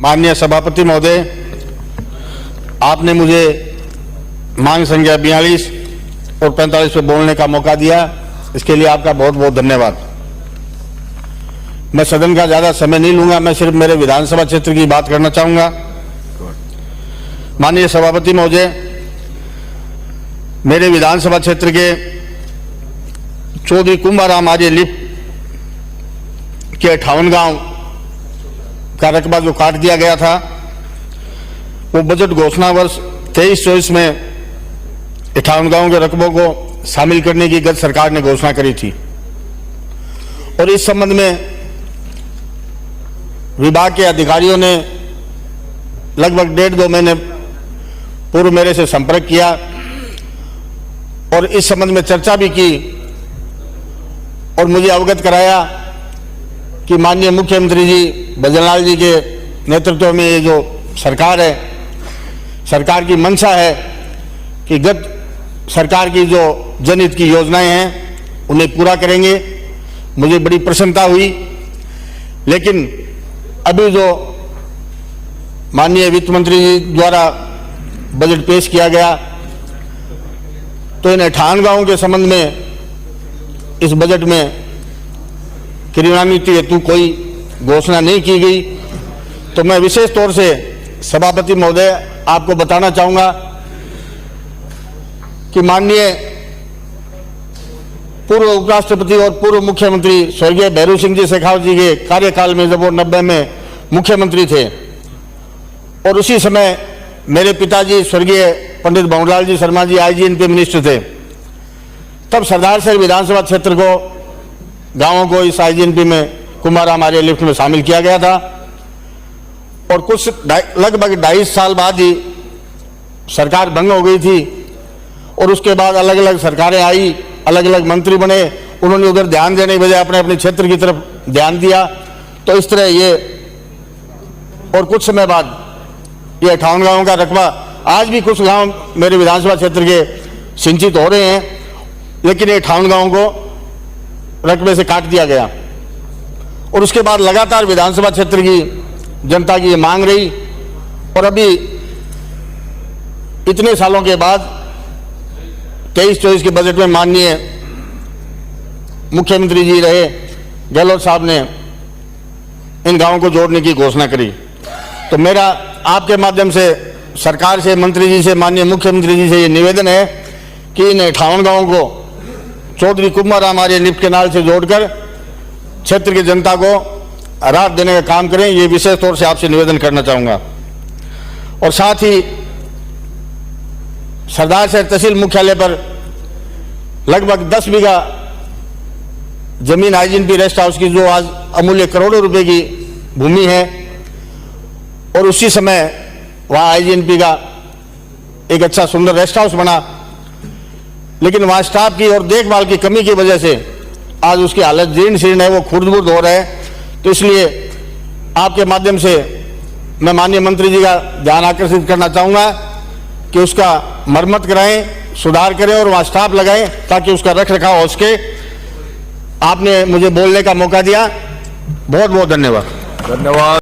माननीय सभापति महोदय, आपने मुझे मांग संख्या 42 और 45 पे बोलने का मौका दिया, इसके लिए आपका बहुत बहुत धन्यवाद। मैं सदन का ज्यादा समय नहीं लूंगा, मैं सिर्फ मेरे विधानसभा क्षेत्र की बात करना चाहूंगा। माननीय सभापति महोदय, मेरे विधानसभा क्षेत्र के चौधरी कुंभाराम आर्य लिफ्ट के 58 गांव का रकबा जो काट दिया गया था, वो बजट घोषणा वर्ष 23-24 में 58 गांवों के रकबों को शामिल करने की गत सरकार ने घोषणा करी थी और इस संबंध में विभाग के अधिकारियों ने लगभग 1.5-2 महीने पूर्व मेरे से संपर्क किया और इस संबंध में चर्चा भी की और मुझे अवगत कराया कि माननीय मुख्यमंत्री जी भजनलाल जी के नेतृत्व में ये जो सरकार है, सरकार की मंशा है कि गत सरकार की जो जनहित की योजनाएं हैं उन्हें पूरा करेंगे। मुझे बड़ी प्रसन्नता हुई, लेकिन अभी जो माननीय वित्त मंत्री जी द्वारा बजट पेश किया गया, तो इन 58 गांवों के संबंध में इस बजट में क्रियान्वित हेतु कोई घोषणा नहीं की गई। तो मैं विशेष तौर से सभापति महोदय आपको बताना चाहूंगा कि माननीय पूर्व उपराष्ट्रपति और पूर्व मुख्यमंत्री स्वर्गीय भैरू सिंह जी शेखावत जी के कार्यकाल में, जब वो 90 में मुख्यमंत्री थे और उसी समय मेरे पिताजी स्वर्गीय पंडित भंवरलाल जी शर्मा जी आईजीएनपी मिनिस्टर थे, तब सरदार शहर विधानसभा क्षेत्र को, गांवों को इस आईजीएनपी में कुंभाराम आर्य लिफ्ट में शामिल किया गया था और कुछ लगभग 2.5 साल बाद ही सरकार भंग हो गई थी और उसके बाद अलग अलग सरकारें आई, अलग अलग मंत्री बने, उन्होंने उधर ध्यान देने के बजाय अपने अपने क्षेत्र की तरफ ध्यान दिया। तो इस तरह ये और कुछ समय बाद ये 58 गांवों का रकबा, आज भी कुछ गांव मेरे विधानसभा क्षेत्र के सिंचित हो रहे हैं, लेकिन ये 58 गांवों को रकबे से काट दिया गया और उसके बाद लगातार विधानसभा क्षेत्र की जनता की ये मांग रही और अभी इतने सालों के बाद 23-24 के बजट में माननीय मुख्यमंत्री जी रहे गहलोत साहब ने इन गांवों को जोड़ने की घोषणा करी। तो मेरा आपके माध्यम से सरकार से, मंत्री जी से, माननीय मुख्यमंत्री जी से ये निवेदन है कि इन 58 गांवों को चौधरी कुंभाराम आर्य लिफ्ट केनाल से जोड़कर क्षेत्र की जनता को राहत देने का काम करें। ये विशेष तौर से आपसे निवेदन करना चाहूंगा। और साथ ही सरदार शहर तहसील मुख्यालय पर लगभग 10 बीघा जमीन आईजीएनपी रेस्ट हाउस की, जो आज अमूल्य करोड़ों रुपए की भूमि है, और उसी समय वहां आईजीएनपी का एक अच्छा सुंदर रेस्ट हाउस बना, लेकिन वहां स्टाफ की और देखभाल की कमी की वजह से आज उसकी हालत जीर्ण शीर्ण है, वो खुर्द-बुर्द हो रहा है। तो इसलिए आपके माध्यम से मैं माननीय मंत्री जी का ध्यान आकर्षित करना चाहूंगा कि उसका मरम्मत कराएं, सुधार करें और वहां स्टाफ लगाएं ताकि उसका रख रखाव हो सके। आपने मुझे बोलने का मौका दिया, बहुत बहुत धन्यवाद।